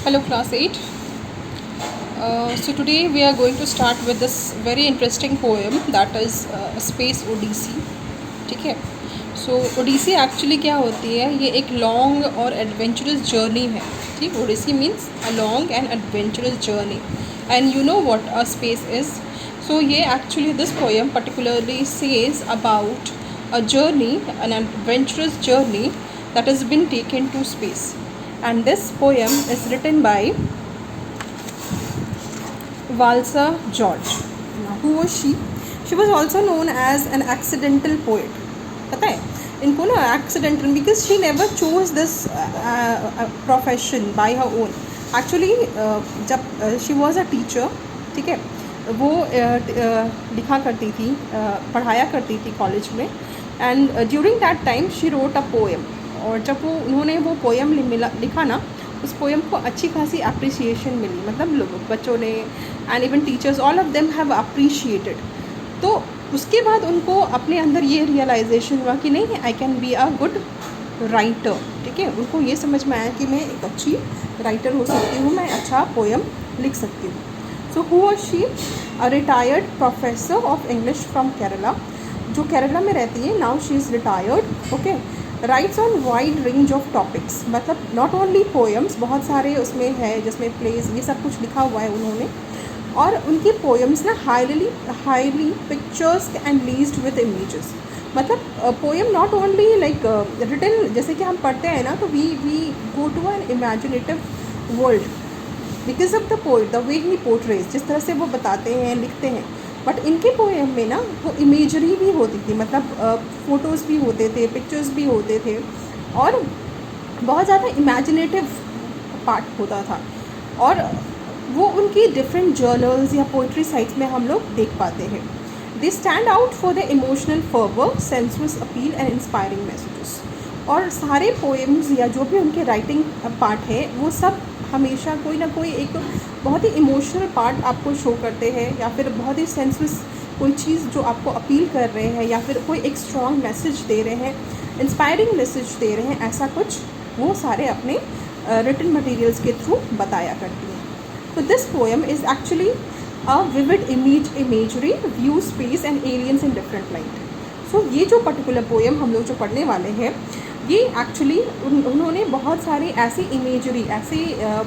Hello class 8. So today we are going to start with this very interesting poem that is Space Odyssey. ठीक है. So Odyssey actually क्या होती है, ये एक long और adventurous journey है. ठीक. Odyssey means a long and adventurous journey, and you know what a space is. So ये actually this poem particularly says about a journey, an adventurous journey that has been taken to space. And this poem is written by Valsa George. Now, who was she? She was also known as an accidental poet. पता है इनको ना accidental because she never chose this profession by her own. Actually जब she was a teacher, ठीक है, वो लिखा करती थी, पढ़ाया करती थी कॉलेज में, and during that time she wrote a poem. और जब उन्होंने वो पोएम लिखा ना, उस पोएम को अच्छी खासी अप्रिसिएशन मिली, मतलब लोग बच्चों ने and even teachers all of them have appreciated. तो उसके बाद उनको अपने अंदर ये रियलाइजेशन हुआ कि नहीं, I can be a good writer. ठीक है, उनको ये समझ में आया कि मैं एक अच्छी राइटर हो सकती हूँ, मैं अच्छा पोएम लिख सकती हूँ. So who was she? A retired professor of English from Kerala, जो केरला में रहती है. Now she is retired. Okay. Rights on wide range of topics, मतलब नॉट ओनली पोएम्स, बहुत सारे उसमें है जिसमें प्लेस, ये सब कुछ लिखा हुआ है उन्होंने. और उनकी पोएम्स ना highly pictures and laced with images. मतलब poem not only like written, जैसे कि हम पढ़ते हैं ना, तो we go to an imaginative world because of the poet, the way he portrays, जिस तरह से वो बताते हैं, लिखते हैं. बट इनके पोएम में ना वो इमेजरी भी होती थी, मतलब फ़ोटोज़ भी होते थे, पिक्चर्स भी होते थे, और बहुत ज़्यादा इमेजिनेटिव पार्ट होता था. और वो उनकी डिफरेंट जर्नल्स या पोइट्री साइट्स में हम लोग देख पाते हैं. They stand out for the emotional fervour, sensuous appeal and inspiring messages. और सारे पोएम्स या जो भी उनके राइटिंग पार्ट है, वो सब हमेशा कोई ना कोई एक बहुत ही इमोशनल पार्ट आपको शो करते हैं, या फिर बहुत ही सेंसुअस कोई चीज़ जो आपको अपील कर रहे हैं, या फिर कोई एक स्ट्रॉन्ग मैसेज दे रहे हैं, इंस्पायरिंग मैसेज दे रहे हैं. ऐसा कुछ वो सारे अपने रिटन मटेरियल्स के थ्रू बताया करती हैं. तो this poem is actually a vivid imagery, view space and aliens in different light. So ये जो पर्टिकुलर पोएम हम लोग जो पढ़ने वाले हैं, ये एक्चुअली उन्होंने बहुत सारी ऐसी इमेजरी, ऐसी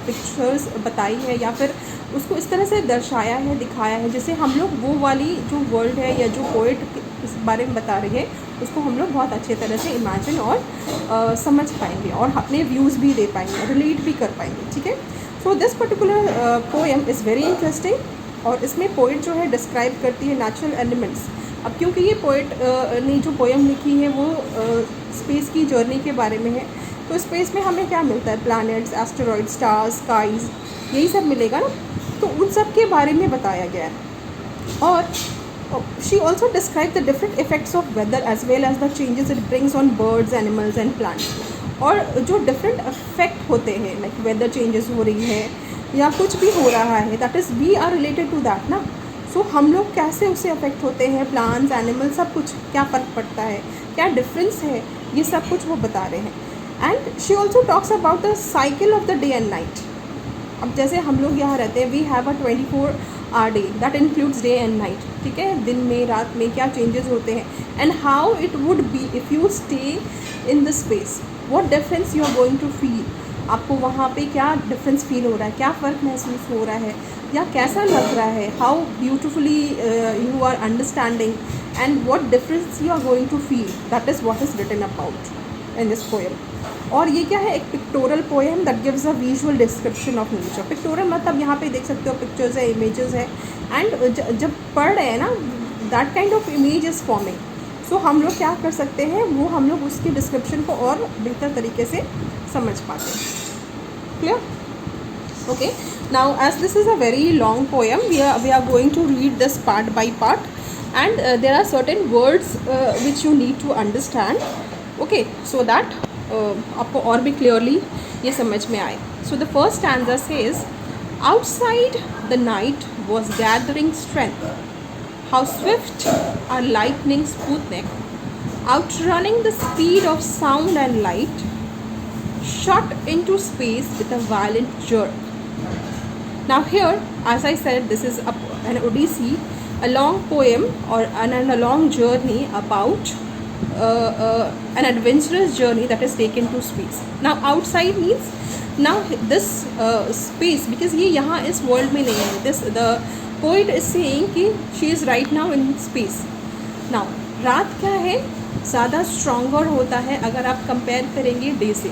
पिक्चर्स बताई है, या फिर उसको इस तरह से दर्शाया है, दिखाया है, जैसे हम लोग वो वाली जो वर्ल्ड है या जो पोएट इस बारे में बता रही है, उसको हम लोग बहुत अच्छे तरह से इमेजिन और समझ पाएंगे, और अपने व्यूज़ भी दे पाएंगे, रिलेट भी कर पाएंगे. ठीक है. So this particular poem is very interesting. और इसमें पोएट जो है डिस्क्राइब करती है नेचुरल एलिमेंट्स. अब क्योंकि ये पोएट ने जो पोएम लिखी है वो स्पेस की जर्नी के बारे में है, तो स्पेस में हमें क्या मिलता है? प्लैनेट्स, एस्टेरॉइड, स्टार्स, स्काईज, यही सब मिलेगा ना. तो उन सब के बारे में बताया गया है. और she also describe the different effects of weather as well as the changes it brings on birds, animals and plants. और जो डिफरेंट इफेक्ट होते हैं, लाइक वेदर चेंजेस हो रही है या कुछ भी हो रहा है, that is we are related to that ना. सो हम लोग कैसे उससे अफेक्ट होते हैं, प्लांट्स, एनिमल, सब कुछ क्या फ़र्क पड़ता है, क्या डिफरेंस है, ये सब कुछ वो बता रहे हैं. And she also talks about the cycle of the day and night. अब जैसे हम लोग यहाँ रहते हैं, we have a 24 hour day that includes day and night. ठीक है, दिन में रात में क्या चेंजेस होते हैं, and how it would be if you stay in the space, what difference you are going to feel. आपको वहाँ पे क्या डिफरेंस फील हो रहा है, क्या फ़र्क महसूस हो रहा है, या कैसा लग रहा है, how beautifully you are understanding, and what difference you are going to feel. That is what is written about in this poem. और ये क्या है? एक pictorial poem that gives a visual description of nature. Pictorial मतलब यहाँ पे देख सकते हो पिक्चर्स है, इमेजेस है, एंड जब पढ़ रहे हैं ना, that kind of image is forming. So हम लोग क्या कर सकते हैं, वो हम लोग उसकी डिस्क्रिप्शन को और बेहतर तरीके से समझ पाते हैं. Clear? Okay. Now as this is a very long poem, we are going to read this part by part, and there are certain words which you need to understand, okay, so that आपको और भी clearly ये समझ में आए. So the first stanza says, outside the night was gathering strength, how swift are lightning Sputnik, outrunning the speed of sound and light, shot into space with a violent jerk. Now here, as I said, this is an Odyssey, a long poem or a long journey about an adventurous journey that is taken to space. Now outside means now this space, because ये यहाँ इस world में नहीं है. This the poet is saying कि she is right now in space. Now रात क्या है, ज़्यादा stronger होता है अगर आप compare करेंगे डे से.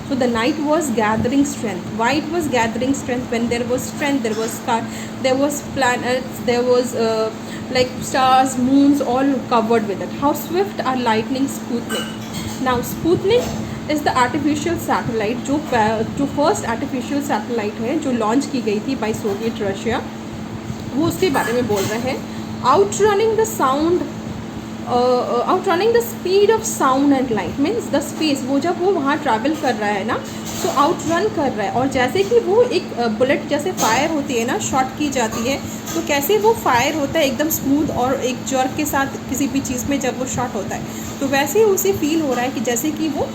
So the night was gathering strength. Why it was gathering strength? When there was strength, there was sky, there was planets, there was like stars, moons, all covered with it. How swift are lightning Sputnik. Now Sputnik is the artificial satellite जो first artificial satellite है जो launch की गई थी by Soviet Russia. वो उसके बारे में बोल रहे हैं. Outrunning the sound. Outrunning the speed of sound and light means the space. वो जब वो वहाँ ट्रैवल कर रहा है ना, सो आउटरन कर रहा है. और जैसे कि वो एक बुलेट जैसे फायर होती है ना, शॉट की जाती है, तो कैसे वो फायर होता है एकदम स्मूथ और एक जर्क के साथ किसी भी चीज़ में जब वो शॉट होता है, तो वैसे ही उसे फील हो रहा है कि जैसे कि वो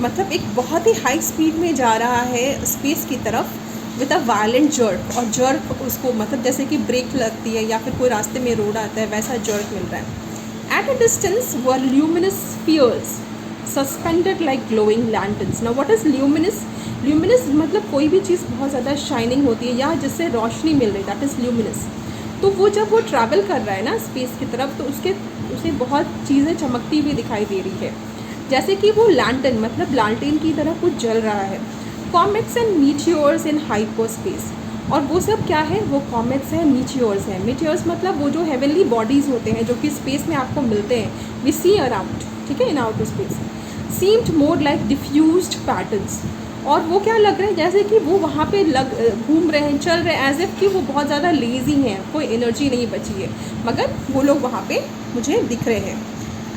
मतलब एक बहुत ही हाई स्पीड में जा रहा है स्पेस की तरफ विद अ वायलेंट जर्क. और जर्क उसको मतलब जैसे कि ब्रेक लगती है या फिर कोई रास्ते में रोड आता है, वैसा जर्क मिल रहा है. At a distance were luminous spheres suspended like glowing lanterns. Now what is luminous? Luminous मतलब कोई भी चीज़ बहुत ज़्यादा शाइनिंग होती है या जिससे रोशनी मिल रही, दैट इज़ luminous. तो वो जब वो ट्रैवल कर रहा है ना स्पेस की तरफ, तो उसे बहुत चीज़ें चमकती हुई दिखाई दे रही है, जैसे कि वो लैंटर्न मतलब लालटेन की तरह कुछ जल रहा है. Comets and meteors in hyperspace. और वो सब क्या है, वो कॉमेट्स हैं, मीटियोर्स हैं. मीटियोर्स मतलब वो जो हेवनली बॉडीज़ होते हैं जो कि स्पेस में आपको मिलते हैं, वी सी अराउंड, ठीक है, इन outer space. Seemed more like diffused patterns. और वो क्या लग रहे हैं, जैसे कि वो वहाँ पे घूम रहे हैं, चल रहे हैं, एज इफ़ कि वो बहुत ज़्यादा लेज़ी हैं, कोई एनर्जी नहीं बची है, मगर वो लोग वहाँ पे मुझे दिख रहे हैं.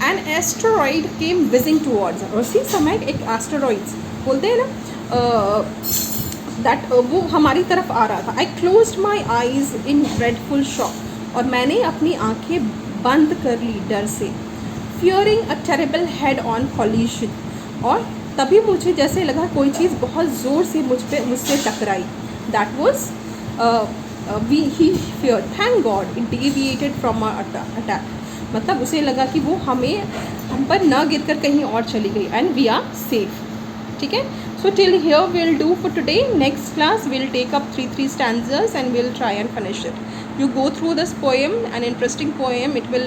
एन एस्टेरॉइड केम विजिंग टूवर्ड्स. और उसी समय एक एस्टेरॉइड्स बोलते हैं ना, दैट वो हमारी तरफ आ रहा था. I closed my eyes in dreadful shock. और मैंने अपनी आंखें बंद कर ली डर से. Fearing a terrible head on collision. और तभी मुझे जैसे लगा कोई चीज़ बहुत ज़ोर से मुझसे टकराई. That was he fear. Thank God it deviated from attack. मतलब उसे लगा कि वो हम पर न गिर कर कहीं और चली गई, एंड वी आर सेफ. ठीक है. So till here we'll do for today. Next class we'll take up 3 stanzas and we'll try and finish it. You go through this poem, an interesting poem. It will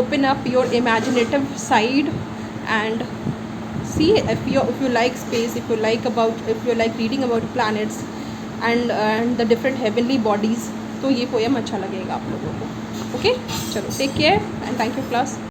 open up your imaginative side, and see if you like space, if you like reading about planets and the different heavenly bodies, तो ये poem अच्छा लगेगा आप लोगों को. Okay, चलो, take care and thank you class.